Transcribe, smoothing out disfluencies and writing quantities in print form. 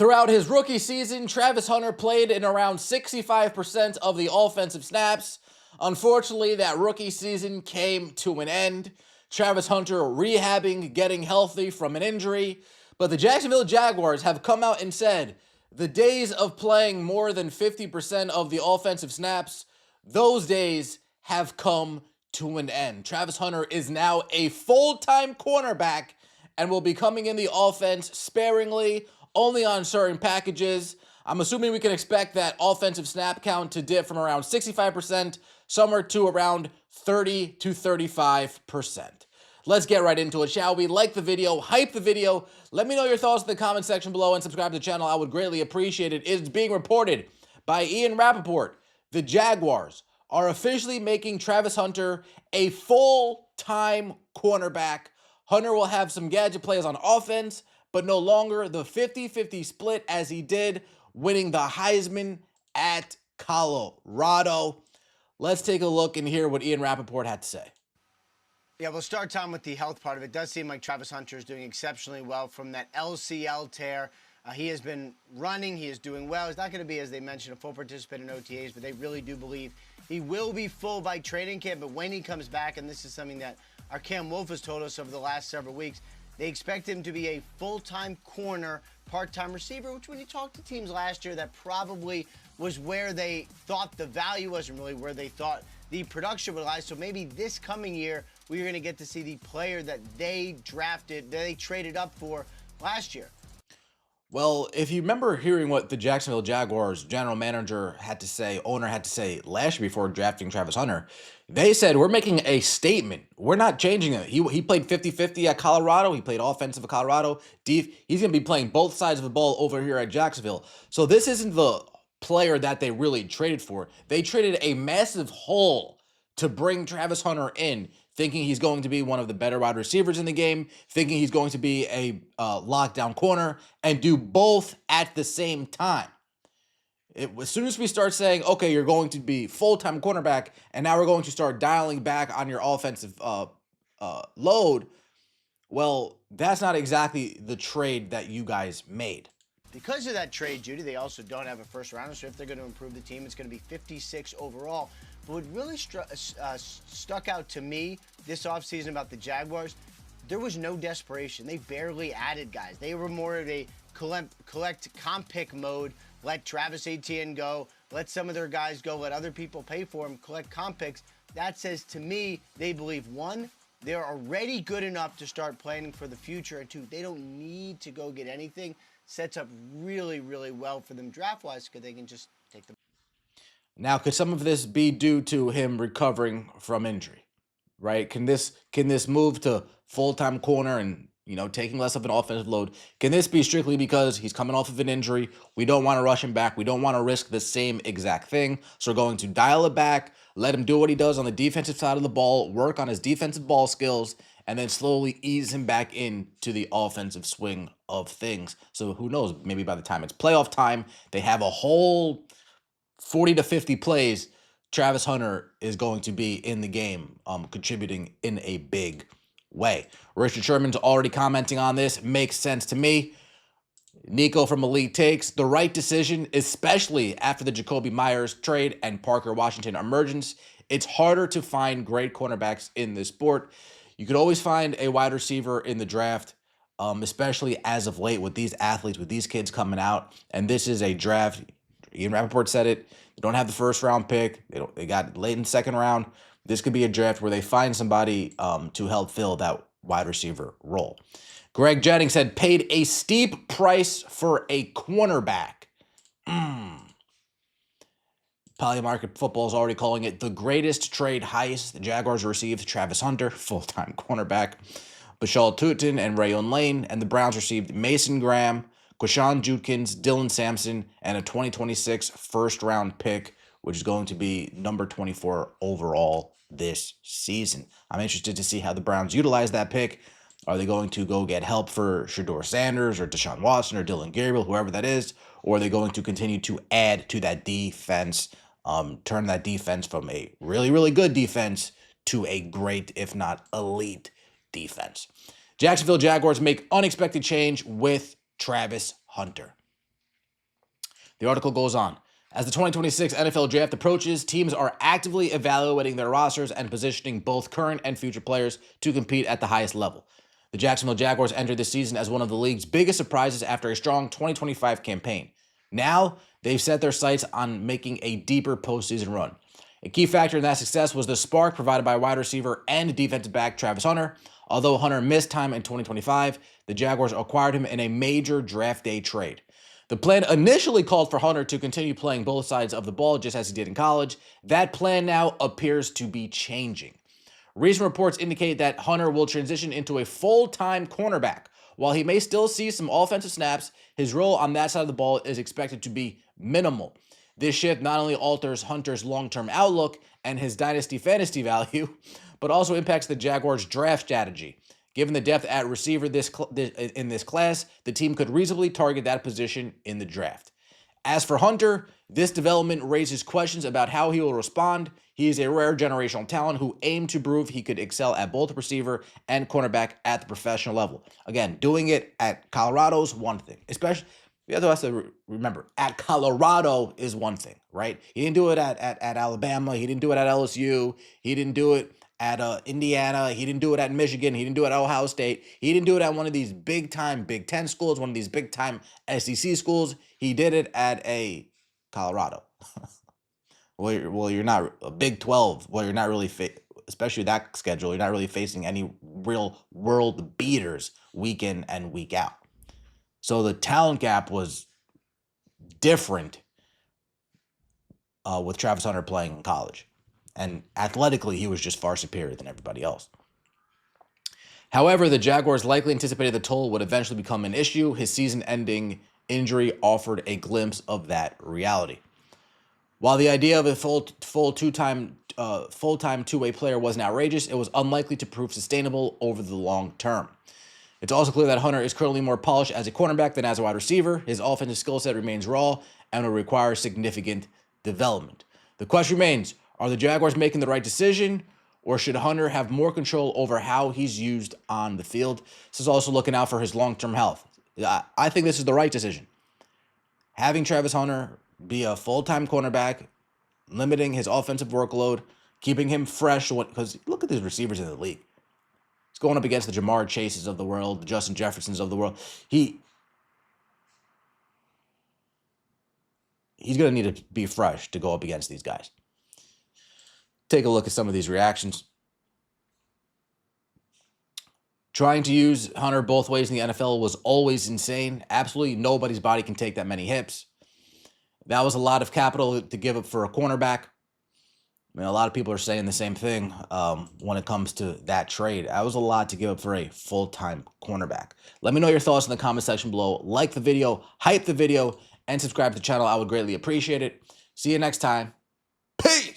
Throughout his rookie season, Travis Hunter played in around 65% of the offensive snaps. Unfortunately, that rookie season came to an end. Travis Hunter rehabbing, getting healthy from an injury. But the Jacksonville Jaguars have come out and said the days of playing more than 50% of the offensive snaps, those days have come to an end. Travis Hunter is now a full-time cornerback and will be coming in the offense sparingly, only on certain packages. I'm assuming we can expect that offensive snap count to dip from around 65% somewhere to around 30 to 35%. Let's get right into it, shall we? Like the video, hype the video. Let me know your thoughts in the comment section below and subscribe to the channel. I would greatly appreciate it. It's being reported by Ian Rappaport. The Jaguars are officially making Travis Hunter a full-time cornerback. Hunter will have some gadget plays on offense, but no longer the 50-50 split as he did, winning the Heisman at Colorado. Let's take a look and hear what Ian Rappaport had to say. Yeah, we'll start, Tom, with the health part of it. It does seem like Travis Hunter is doing exceptionally well from that LCL tear. He has been running. He is doing well. He's not going to be, as they mentioned, a full participant in OTAs, but they really do believe he will be full by training camp. But when he comes back, and this is something that our Cam Wolf has told us over the last several weeks, they expect him to be a full-time corner, part-time receiver, which when you talked to teams last year, that probably was where they thought the value was and really where they thought the production would lie. So maybe this coming year, we're going to get to see the player that they drafted, that they traded up for last year. Well, if you remember hearing what the Jacksonville Jaguars general manager had to say, owner had to say last year before drafting Travis Hunter, they said, we're making a statement. We're not changing it. He played 50-50 at Colorado. He played offensive at Colorado. He's going to be playing both sides of the ball over here at Jacksonville. So this isn't the player that they really traded for. They traded a massive haul to bring Travis Hunter in, thinking he's going to be one of the better wide receivers in the game, thinking he's going to be a lockdown corner, and do both at the same time. As soon as we start saying, okay, you're going to be full-time cornerback, and now we're going to start dialing back on your offensive load, well, that's not exactly the trade that you guys made. Because of that trade, Judy, they also don't have a first rounder, so if they're going to improve the team, it's going to be 56 overall. But what really stuck out to me this offseason about the Jaguars, there was no desperation. They barely added guys. They were more of a collect comp pick mode, let Travis Etienne go, let some of their guys go, let other people pay for them, collect comp picks. That says to me, they believe, one, they're already good enough to start planning for the future, and two, they don't need to go get anything. Sets up really, really well for them draft-wise because they can just take them. Now, could some of this be due to him recovering from injury, right? Can this move to full-time corner and, taking less of an offensive load? Can this be strictly because he's coming off of an injury? We don't want to rush him back. We don't want to risk the same exact thing. So we're going to dial it back, let him do what he does on the defensive side of the ball, work on his defensive ball skills, and then slowly ease him back into the offensive swing of things. So who knows, maybe by the time it's playoff time, they have a whole 40 to 50 plays, Travis Hunter is going to be in the game, contributing in a big way. Richard Sherman's already commenting on this. Makes sense to me. Nico from Elite Takes, the right decision, especially after the Jacoby Myers trade and Parker Washington emergence. It's harder to find great cornerbacks in this sport. You could always find a wide receiver in the draft, especially as of late with these athletes, with these kids coming out. And this is a draft. Ian Rappaport said it. They don't have the first-round pick. They got late in the second round. This could be a draft where they find somebody to help fill that wide receiver role. Greg Jennings said, paid a steep price for a cornerback. Polymarket Football is already calling it the greatest trade heist the Jaguars received. Travis Hunter, full-time cornerback. Bashal Tutin and Rayon Lane, and the Browns received Mason Graham, Quashawn Judkins, Dylan Sampson, and a 2026 first-round pick, which is going to be number 24 overall this season. I'm interested to see how the Browns utilize that pick. Are they going to go get help for Shedeur Sanders or Deshaun Watson or Dylan Gabriel, whoever that is? Or are they going to continue to add to that defense, turn that defense from a really, really good defense to a great, if not elite, defense? Jacksonville Jaguars make unexpected change with Travis Hunter. The article goes on. As the 2026 NFL Draft approaches, teams are actively evaluating their rosters and positioning both current and future players to compete at the highest level. The Jacksonville Jaguars entered this season as one of the league's biggest surprises after a strong 2025 campaign. Now, they've set their sights on making a deeper postseason run. A key factor in that success was the spark provided by wide receiver and defensive back Travis Hunter. Although Hunter missed time in 2025, the Jaguars acquired him in a major draft day trade. The plan initially called for Hunter to continue playing both sides of the ball just as he did in college. That plan now appears to be changing. Recent reports indicate that Hunter will transition into a full-time cornerback. While he may still see some offensive snaps, his role on that side of the ball is expected to be minimal. This shift not only alters Hunter's long-term outlook and his dynasty fantasy value, but also impacts the Jaguars' draft strategy. Given the depth at receiver in this class, the team could reasonably target that position in the draft. As for Hunter, this development raises questions about how he will respond. He is a rare generational talent who aimed to prove he could excel at both receiver and cornerback at the professional level. Again, doing it at Colorado is one thing. Especially, you have to remember, at Colorado is one thing, right? He didn't do it at Alabama. He didn't do it at LSU. He didn't do it at Indiana. He didn't do it at Michigan. He didn't do it at Ohio State. He didn't do it at one of these big-time Big Ten schools, one of these big-time SEC schools. He did it at a Colorado. Well, you're not a Big 12. Well, you're not really, especially that schedule, you're not really facing any real world beaters week in and week out. So the talent gap was different with Travis Hunter playing in college. And athletically, he was just far superior than everybody else. However, the Jaguars likely anticipated the toll would eventually become an issue. His season-ending injury offered a glimpse of that reality. While the idea of a full-time two-way player wasn't outrageous, it was unlikely to prove sustainable over the long term. It's also clear that Hunter is currently more polished as a cornerback than as a wide receiver. His offensive skill set remains raw and will require significant development. The question remains, are the Jaguars making the right decision, or should Hunter have more control over how he's used on the field? This is also looking out for his long-term health. I think this is the right decision. Having Travis Hunter be a full-time cornerback, limiting his offensive workload, keeping him fresh, because look at these receivers in the league. He's going up against the Jamar Chases of the world, the Justin Jeffersons of the world. He's going to need to be fresh to go up against these guys. Take a look at some of these reactions. Trying to use Hunter both ways in the NFL was always insane. Absolutely nobody's body can take that many hits. That was a lot of capital to give up for a cornerback. I mean, a lot of people are saying the same thing when it comes to that trade. That was a lot to give up for a full-time cornerback. Let me know your thoughts in the comment section below. Like the video, hype the video, and subscribe to the channel. I would greatly appreciate it. See you next time. Peace!